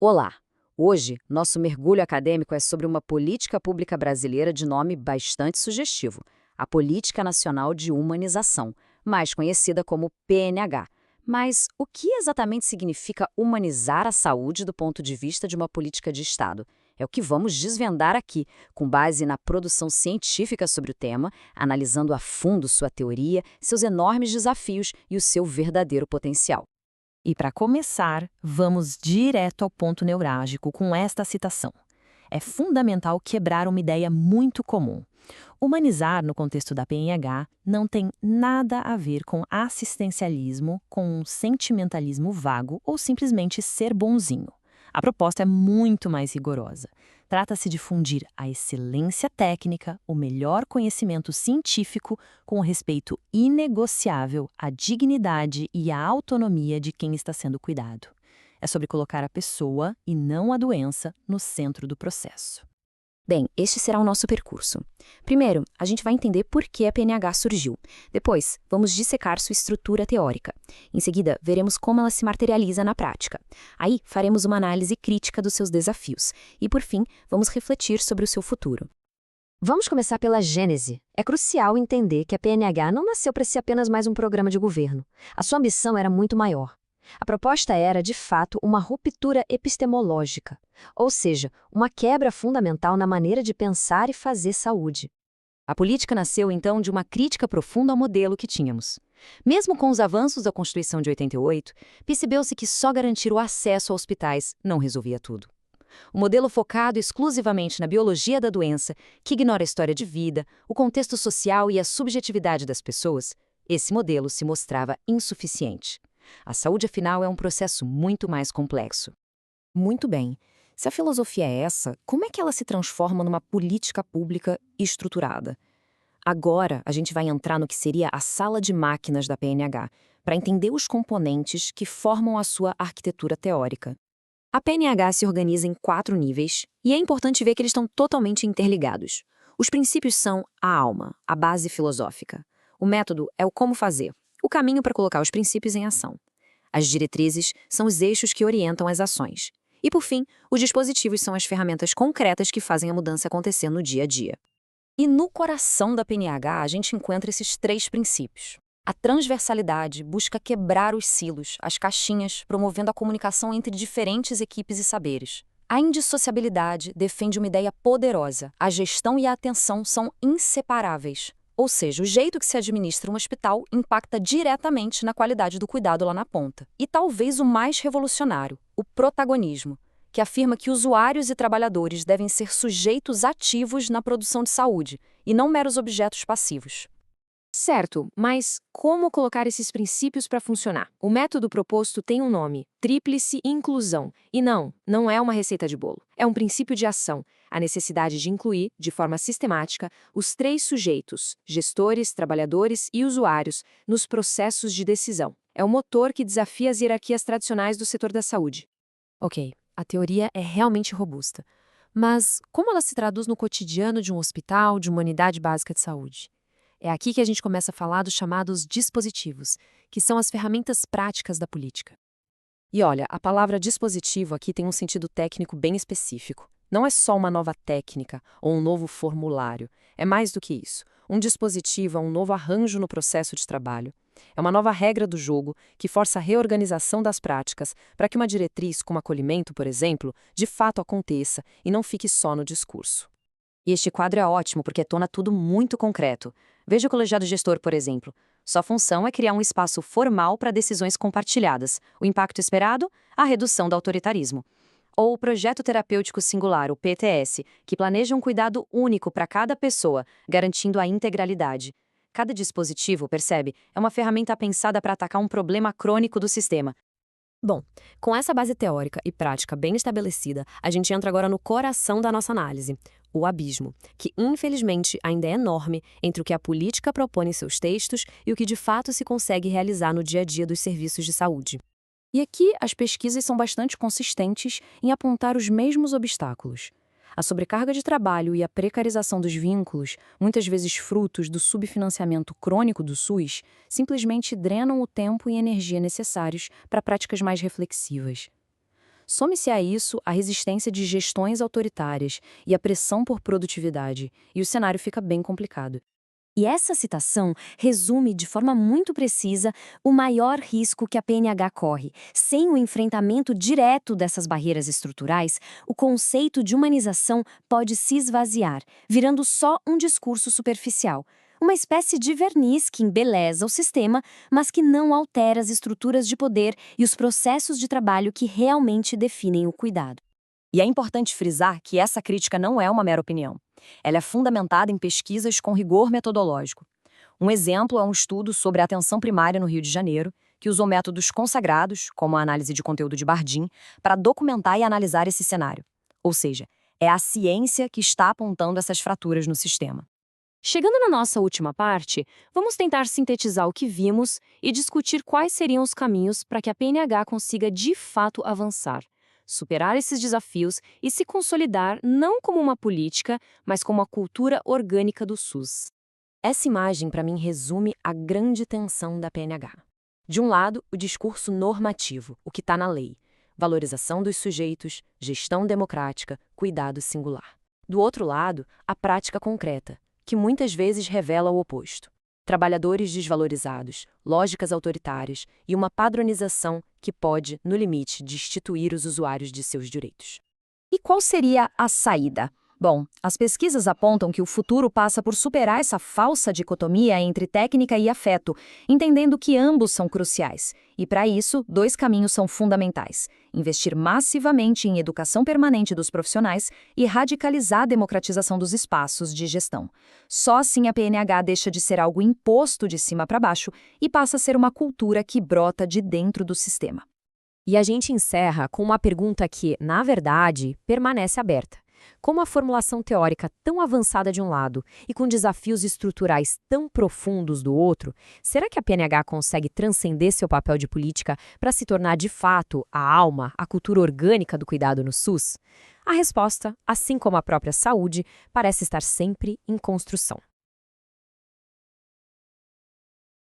Olá! Hoje, nosso mergulho acadêmico é sobre uma política pública brasileira de nome bastante sugestivo, a Política Nacional de Humanização, mais conhecida como PNH. Mas o que exatamente significa humanizar a saúde do ponto de vista de uma política de Estado? É o que vamos desvendar aqui, com base na produção científica sobre o tema, analisando a fundo sua teoria, seus enormes desafios e o seu verdadeiro potencial. E para começar, vamos direto ao ponto neurálgico com esta citação. É fundamental quebrar uma ideia muito comum. Humanizar, no contexto da PNH, não tem nada a ver com assistencialismo, com um sentimentalismo vago ou simplesmente ser bonzinho. A proposta é muito mais rigorosa. Trata-se de fundir a excelência técnica, o melhor conhecimento científico, com o respeito inegociável à dignidade e à autonomia de quem está sendo cuidado. É sobre colocar a pessoa, e não a doença, no centro do processo. Bem, este será o nosso percurso. Primeiro, a gente vai entender por que a PNH surgiu. Depois, vamos dissecar sua estrutura teórica. Em seguida, veremos como ela se materializa na prática. Aí, faremos uma análise crítica dos seus desafios. E, por fim, vamos refletir sobre o seu futuro. Vamos começar pela gênese. É crucial entender que a PNH não nasceu para ser apenas mais um programa de governo. A sua ambição era muito maior. A proposta era, de fato, uma ruptura epistemológica, ou seja, uma quebra fundamental na maneira de pensar e fazer saúde. A política nasceu, então, de uma crítica profunda ao modelo que tínhamos. Mesmo com os avanços da Constituição de 88, percebeu-se que só garantir o acesso a hospitais não resolvia tudo. O modelo focado exclusivamente na biologia da doença, que ignora a história de vida, o contexto social e a subjetividade das pessoas, esse modelo se mostrava insuficiente. A saúde, afinal, é um processo muito mais complexo. Muito bem. Se a filosofia é essa, como é que ela se transforma numa política pública estruturada? Agora, a gente vai entrar no que seria a sala de máquinas da PNH, para entender os componentes que formam a sua arquitetura teórica. A PNH se organiza em 4 níveis, e é importante ver que eles estão totalmente interligados. Os princípios são a alma, a base filosófica. O método é o como fazer, o caminho para colocar os princípios em ação. As diretrizes são os eixos que orientam as ações. E, por fim, os dispositivos são as ferramentas concretas que fazem a mudança acontecer no dia a dia. E no coração da PNH, a gente encontra esses 3 princípios. A transversalidade busca quebrar os silos, as caixinhas, promovendo a comunicação entre diferentes equipes e saberes. A indissociabilidade defende uma ideia poderosa. A gestão e a atenção são inseparáveis. Ou seja, o jeito que se administra um hospital impacta diretamente na qualidade do cuidado lá na ponta. E talvez o mais revolucionário, o protagonismo, que afirma que usuários e trabalhadores devem ser sujeitos ativos na produção de saúde, e não meros objetos passivos. Certo, mas como colocar esses princípios para funcionar? O método proposto tem um nome, tríplice inclusão. E não é uma receita de bolo. É um princípio de ação, a necessidade de incluir, de forma sistemática, os 3 sujeitos, gestores, trabalhadores e usuários, nos processos de decisão. É o motor que desafia as hierarquias tradicionais do setor da saúde. Ok, a teoria é realmente robusta. Mas como ela se traduz no cotidiano de um hospital, de uma unidade básica de saúde? É aqui que a gente começa a falar dos chamados dispositivos, que são as ferramentas práticas da política. E olha, a palavra dispositivo aqui tem um sentido técnico bem específico. Não é só uma nova técnica ou um novo formulário. É mais do que isso. Um dispositivo é um novo arranjo no processo de trabalho. É uma nova regra do jogo que força a reorganização das práticas para que uma diretriz, como acolhimento, por exemplo, de fato aconteça e não fique só no discurso. E este quadro é ótimo porque torna tudo muito concreto. Veja o colegiado gestor, por exemplo. Sua função é criar um espaço formal para decisões compartilhadas. O impacto esperado? A redução do autoritarismo. Ou o projeto terapêutico singular, o PTS, que planeja um cuidado único para cada pessoa, garantindo a integralidade. Cada dispositivo, percebe, é uma ferramenta pensada para atacar um problema crônico do sistema. Bom, com essa base teórica e prática bem estabelecida, a gente entra agora no coração da nossa análise, o abismo, que infelizmente ainda é enorme entre o que a política propõe em seus textos e o que de fato se consegue realizar no dia a dia dos serviços de saúde. E aqui as pesquisas são bastante consistentes em apontar os mesmos obstáculos. A sobrecarga de trabalho e a precarização dos vínculos, muitas vezes frutos do subfinanciamento crônico do SUS, simplesmente drenam o tempo e energia necessários para práticas mais reflexivas. Some-se a isso a resistência de gestões autoritárias e a pressão por produtividade, e o cenário fica bem complicado. E essa citação resume de forma muito precisa o maior risco que a PNH corre. Sem o enfrentamento direto dessas barreiras estruturais, o conceito de humanização pode se esvaziar, virando só um discurso superficial. Uma espécie de verniz que embeleza o sistema, mas que não altera as estruturas de poder e os processos de trabalho que realmente definem o cuidado. E é importante frisar que essa crítica não é uma mera opinião. Ela é fundamentada em pesquisas com rigor metodológico. Um exemplo é um estudo sobre a atenção primária no Rio de Janeiro, que usou métodos consagrados, como a análise de conteúdo de Bardim, para documentar e analisar esse cenário. Ou seja, é a ciência que está apontando essas fraturas no sistema. Chegando na nossa última parte, vamos tentar sintetizar o que vimos e discutir quais seriam os caminhos para que a PNH consiga de fato avançar, superar esses desafios e se consolidar não como uma política, mas como uma cultura orgânica do SUS. Essa imagem, para mim, resume a grande tensão da PNH. De um lado, o discurso normativo, o que está na lei, valorização dos sujeitos, gestão democrática, cuidado singular. Do outro lado, a prática concreta, que muitas vezes revela o oposto. Trabalhadores desvalorizados, lógicas autoritárias e uma padronização que pode, no limite, destituir os usuários de seus direitos. E qual seria a saída? Bom, as pesquisas apontam que o futuro passa por superar essa falsa dicotomia entre técnica e afeto, entendendo que ambos são cruciais. E para isso, dois caminhos são fundamentais: investir massivamente em educação permanente dos profissionais e radicalizar a democratização dos espaços de gestão. Só assim a PNH deixa de ser algo imposto de cima para baixo e passa a ser uma cultura que brota de dentro do sistema. E a gente encerra com uma pergunta que, na verdade, permanece aberta. Com uma formulação teórica tão avançada de um lado e com desafios estruturais tão profundos do outro, será que a PNH consegue transcender seu papel de política para se tornar de fato a alma, a cultura orgânica do cuidado no SUS? A resposta, assim como a própria saúde, parece estar sempre em construção.